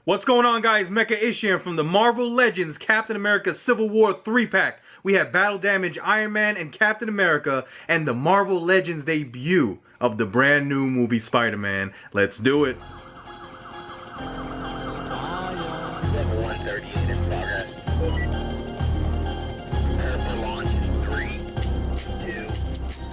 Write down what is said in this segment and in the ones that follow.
What's going on, guys? Mecha Ish here from the Marvel Legends Captain America Civil War 3-pack. We have Battle Damage Iron Man and Captain America and the Marvel Legends debut of the brand new movie Spider-Man. Let's do it. 138 in progress. Prepare for launch in 3,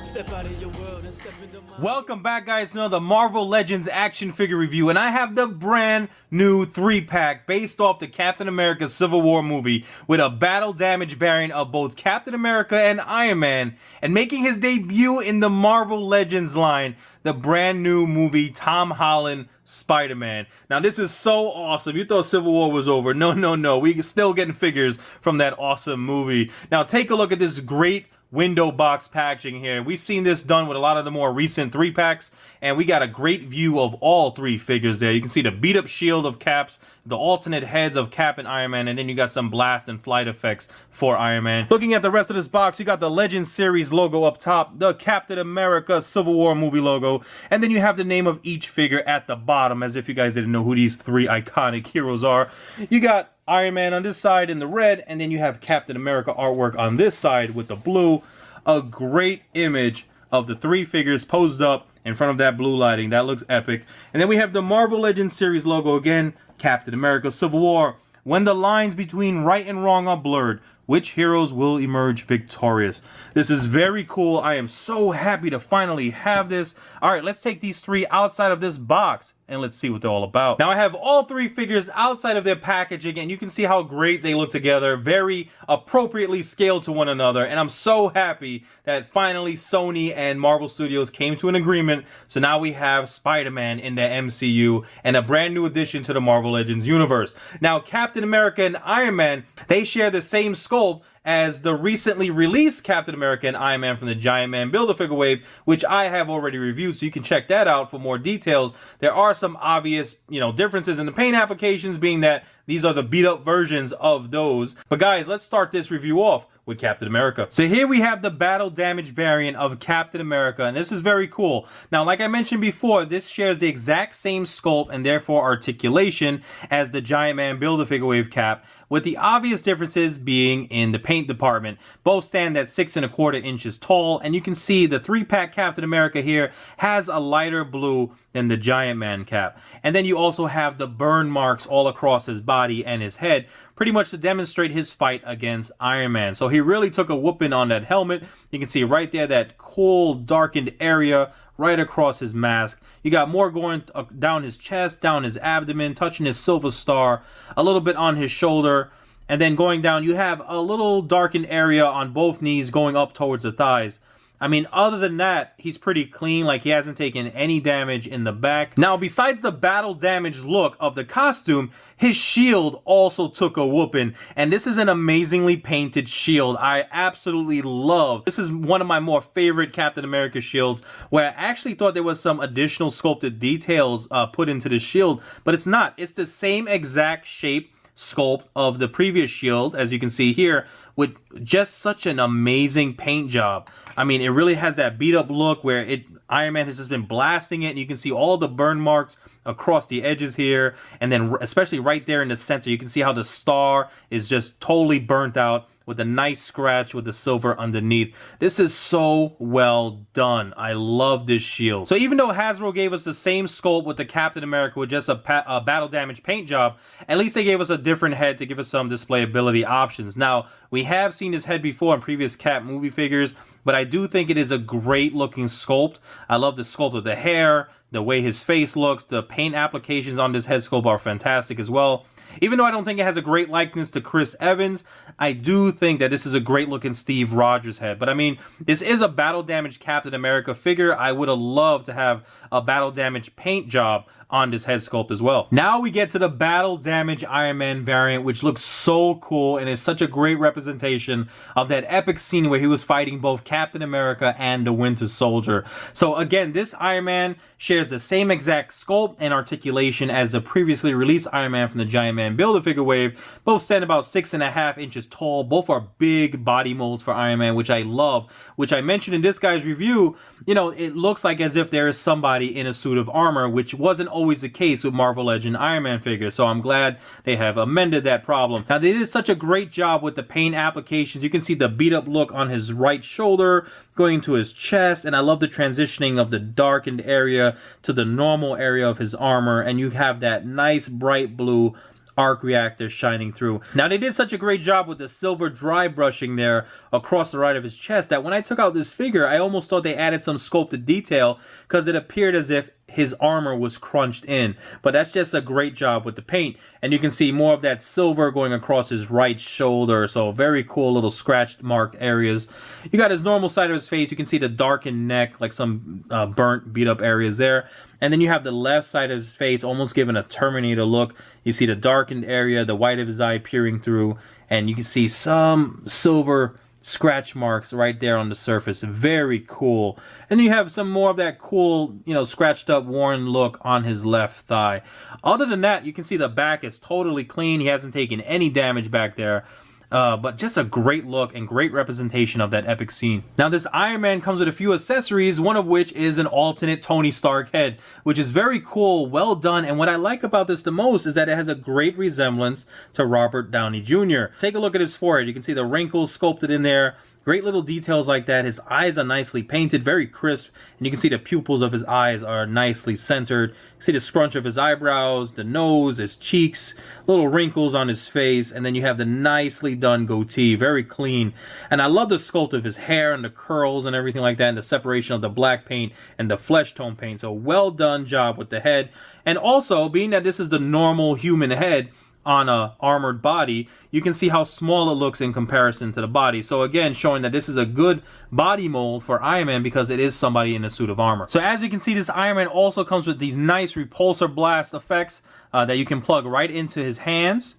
2. Step out of your world and step into my... Welcome back, guys, to another Marvel Legends action figure review, and I have the brand new 3-pack based off the Captain America Civil War movie with a battle damage variant of both Captain America and Iron Man, and making his debut in the Marvel Legends line, the brand new movie Tom Holland Spider-Man. Now this is so awesome. You thought Civil War was over. No. We still getting figures from that awesome movie. Now take a look at this great window box packaging here. We've seen this done with a lot of the more recent 3-packs, and we got a great view of all three figures there. You can see the beat up shield of Caps, the alternate heads of Cap and Iron Man, and then you got some blast and flight effects for Iron Man. Looking at the rest of this box, you got the Legends series logo up top, the Captain America Civil War movie logo, and then you have the name of each figure at the bottom, as if you guys didn't know who these three iconic heroes are. You got Iron Man on this side in the red, and then you have Captain America artwork on this side with the blue. A great image of the three figures posed up in front of that blue lighting. That looks epic. And then we have the Marvel Legends series logo again, Captain America Civil War. When the lines between right and wrong are blurred, which heroes will emerge victorious? This is very cool. I am so happy to finally have this. All right, let's take these three outside of this box and let's see what they're all about. Now I have all three figures outside of their packaging, and you can see how great they look together, very appropriately scaled to one another, and I'm so happy that finally Sony and Marvel Studios came to an agreement. So now we have Spider-Man in the MCU and a brand new addition to the Marvel Legends universe. Now Captain America and Iron Man, they share the same sculpt as the recently released Captain America and Iron Man from the Giant Man Build-A-Figure wave, which I have already reviewed, so you can check that out for more details. There are some obvious, differences in the paint applications, being that these are the beat-up versions of those. But guys, let's start this review off with Captain America. So here we have the battle damage variant of Captain America, and this is very cool. Now, like I mentioned before, this shares the exact same sculpt and therefore articulation as the Giant Man Build-A-Figure wave Cap, with the obvious differences being in the paint department. Both stand at 6 1/4 inches tall, and you can see the 3-pack Captain America here has a lighter blue than the Giant Man cap. And then you also have the burn marks all across his body and his head, pretty much to demonstrate his fight against Iron Man. So he really took a whooping on that helmet. You can see right there that cool darkened area right across his mask. You got more going down his chest, down his abdomen, touching his silver star, a little bit on his shoulder, and then going down you have a little darkened area on both knees going up towards the thighs. I mean, other than that, he's pretty clean, like he hasn't taken any damage in the back. Now, besides the battle damage look of the costume, his shield also took a whooping, and this is an amazingly painted shield. I absolutely love. This is one of my more favorite Captain America shields, where I actually thought there was some additional sculpted details put into the shield, but it's not. It's the same exact shape sculpt of the previous shield, as you can see here, with just such an amazing paint job. I mean, it really has that beat up look where Iron Man has just been blasting it, and you can see all the burn marks across the edges here, and then especially right there in the center, you can see how the star is just totally burnt out with a nice scratch with the silver underneath. This is so well done. I love this shield. So even though Hasbro gave us the same sculpt with the Captain America with just a battle damage paint job, at least they gave us a different head to give us some displayability options. Now, we have seen his head before in previous Cap movie figures, but I do think it is a great looking sculpt. I love the sculpt of the hair, the way his face looks. The paint applications on this head sculpt are fantastic as well. Even though I don't think it has a great likeness to Chris Evans, I do think that this is a great looking Steve Rogers head. But I mean, this is a battle damage Captain America figure. I would have loved to have a battle damage paint job on this head sculpt as well. Now we get to the battle damage Iron Man variant, which looks so cool and is such a great representation of that epic scene where he was fighting both Captain America and the Winter Soldier. So again, this Iron Man shares the same exact sculpt and articulation as the previously released Iron Man from the Giant Man Build-A-Figure wave. Both stand about 6 1/2 inches tall. Both are big body molds for Iron Man, which I love, which I mentioned in this guy's review. It looks like as if there is somebody in a suit of armor, which wasn't always the case with Marvel Legend Iron Man figures, so I'm glad they have amended that problem. Now, they did such a great job with the paint applications. You can see the beat up look on his right shoulder going to his chest, and I love the transitioning of the darkened area to the normal area of his armor, and you have that nice bright blue arc reactor shining through. Now, they did such a great job with the silver dry brushing there across the right of his chest that when I took out this figure, I almost thought they added some sculpted detail because it appeared as if his armor was crunched in. But that's just a great job with the paint. And you can see more of that silver going across his right shoulder. So very cool little scratched marked areas. You got his normal side of his face. You can see the darkened neck, like some burnt, beat up areas there. And then you have the left side of his face almost given a Terminator look. You see the darkened area, the white of his eye peering through. And you can see some silver scratch marks right there on the surface. Very cool. And then you have some more of that cool, you know, scratched up, worn look on his left thigh. Other than that, you can see the back is totally clean. He hasn't taken any damage back there. But just a great look and great representation of that epic scene. Now, this Iron Man comes with a few accessories, one of which is an alternate Tony Stark head, which is very cool, well done. And what I like about this the most is that it has a great resemblance to Robert Downey Jr. Take a look at his forehead. You can see the wrinkles sculpted in there. Great little details like that. His eyes are nicely painted, very crisp, and you can see the pupils of his eyes are nicely centered. You see the scrunch of his eyebrows, the nose, his cheeks, little wrinkles on his face, and then you have the nicely done goatee, very clean. And I love the sculpt of his hair and the curls and everything like that, and the separation of the black paint and the flesh tone paint. So well done job with the head. And also, being that this is the normal human head on a armored body, you can see how small it looks in comparison to the body. So again, showing that this is a good body mold for Iron Man because it is somebody in a suit of armor. So as you can see, this Iron Man also comes with these nice repulsor blast effects that you can plug right into his hands.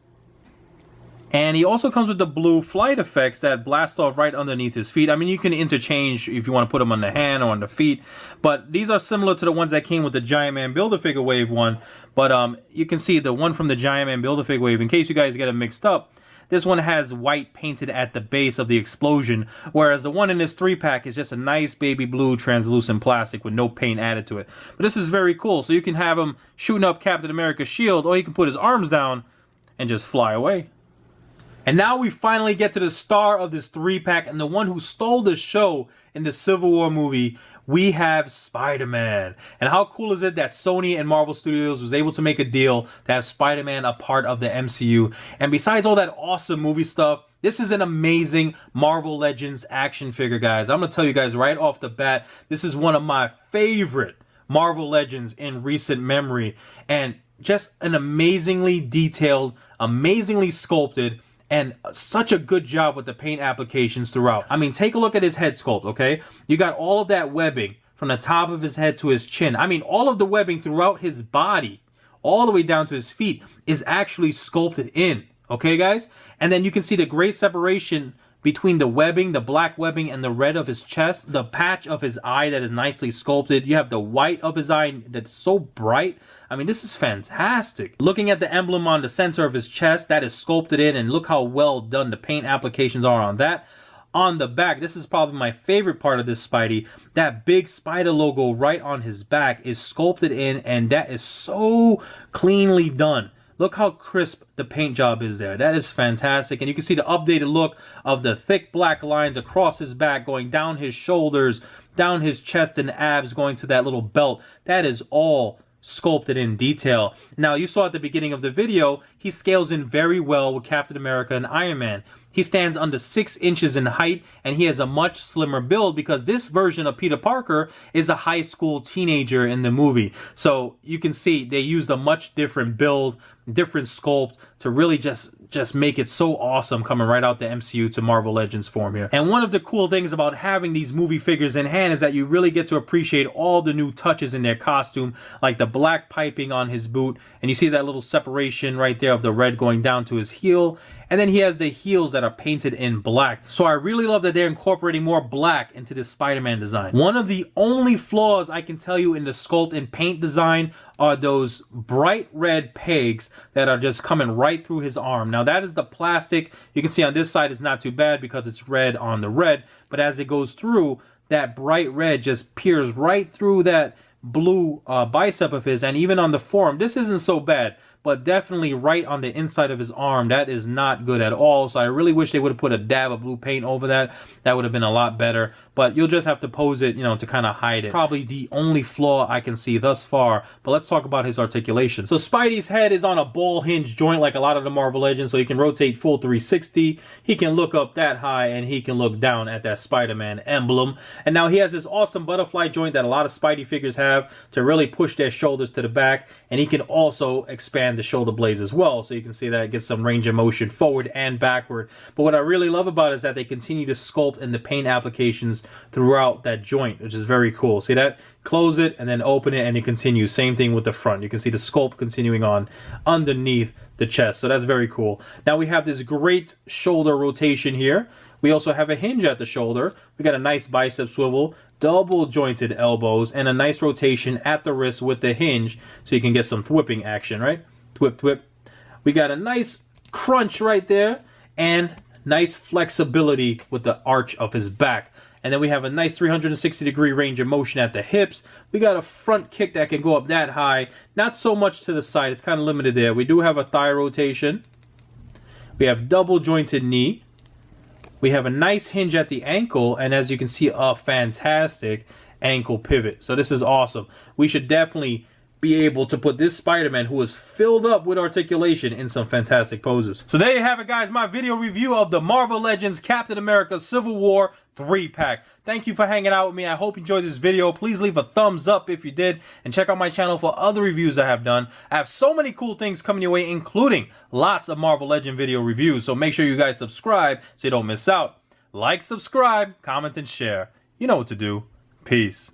And he also comes with the blue flight effects that blast off right underneath his feet. I mean, you can interchange if you want to put them on the hand or on the feet. But these are similar to the ones that came with the Giant Man Build-A-Figure Wave one. But you can see the one from the Giant Man Build-A-Figure Wave, in case you guys get it mixed up, this one has white painted at the base of the explosion, whereas the one in this 3-pack is just a nice baby blue translucent plastic with no paint added to it. But this is very cool. So you can have him shooting up Captain America's shield, or he can put his arms down and just fly away. And now we finally get to the star of this 3-pack and the one who stole the show in the Civil War movie. We have Spider-Man. And how cool is it that Sony and Marvel Studios was able to make a deal to have Spider-Man a part of the MCU. And besides all that awesome movie stuff, this is an amazing Marvel Legends action figure, guys. I'm going to tell you guys right off the bat, this is one of my favorite Marvel Legends in recent memory. And just an amazingly detailed, amazingly sculpted, and such a good job with the paint applications throughout. I mean, take a look at his head sculpt, okay? You got all of that webbing from the top of his head to his chin. I mean, all of the webbing throughout his body, all the way down to his feet, is actually sculpted in, okay, guys? And then you can see the great separation between the webbing, the black webbing, and the red of his chest, the patch of his eye that is nicely sculpted. You have the white of his eye that's so bright. I mean, this is fantastic. Looking at the emblem on the center of his chest, that is sculpted in, and look how well done the paint applications are on that. On the back, this is probably my favorite part of this Spidey. That big spider logo right on his back is sculpted in, and that is so cleanly done. Look how crisp the paint job is there. That is fantastic. And you can see the updated look of the thick black lines across his back, going down his shoulders, down his chest and abs, going to that little belt. That is all sculpted in detail. Now, you saw at the beginning of the video, he scales in very well with Captain America and Iron Man. He stands under 6 inches in height, and he has a much slimmer build because this version of Peter Parker is a high school teenager in the movie. So you can see they used a much different build, different sculpt to really just make it so awesome coming right out the MCU to Marvel Legends form here. And one of the cool things about having these movie figures in hand is that you really get to appreciate all the new touches in their costume, like the black piping on his boot, and you see that little separation right there of the red going down to his heel. And then he has the heels that are painted in black. So I really love that they're incorporating more black into this Spider-Man design. One of the only flaws I can tell you in the sculpt and paint design are those bright red pegs that are just coming right through his arm. Now that is the plastic. You can see on this side it's not too bad because it's red on the red. But as it goes through, that bright red just peers right through that blue bicep of his, and even on the forearm, this isn't so bad. But definitely right on the inside of his arm, that is not good at all. So I really wish they would have put a dab of blue paint over that. That would have been a lot better. But you'll just have to pose it, you know, to kind of hide it. Probably the only flaw I can see thus far. But let's talk about his articulation. So Spidey's head is on a ball hinge joint like a lot of the Marvel Legends. So he can rotate full 360. He can look up that high and he can look down at that Spider-Man emblem. And now he has this awesome butterfly joint that a lot of Spidey figures have to really push their shoulders to the back. And he can also expand the shoulder blades as well, so you can see that it gets some range of motion forward and backward. But what I really love about it is that they continue to sculpt in the paint applications throughout that joint, which is very cool. See that? Close it and then open it and it continues. Same thing with the front. You can see the sculpt continuing on underneath the chest, so that's very cool. Now we have this great shoulder rotation here. We also have a hinge at the shoulder. We got a nice bicep swivel, double jointed elbows, and a nice rotation at the wrist with the hinge, so you can get some whipping action, right? Twip, twip. We got a nice crunch right there, and nice flexibility with the arch of his back. And then we have a nice 360-degree range of motion at the hips. We got a front kick that can go up that high. Not so much to the side. It's kind of limited there. We do have a thigh rotation. We have double jointed knee. We have a nice hinge at the ankle, and as you can see, a fantastic ankle pivot. So this is awesome. We should definitely be able to put this Spider-Man, who is filled up with articulation, in some fantastic poses. So there you have it, guys. My video review of the Marvel Legends Captain America Civil War 3-pack. Thank you for hanging out with me. I hope you enjoyed this video. Please leave a thumbs up if you did, and check out my channel for other reviews I have done. I have so many cool things coming your way, including lots of Marvel Legend video reviews. So make sure you guys subscribe so you don't miss out. Like, subscribe, comment, and share. You know what to do. Peace.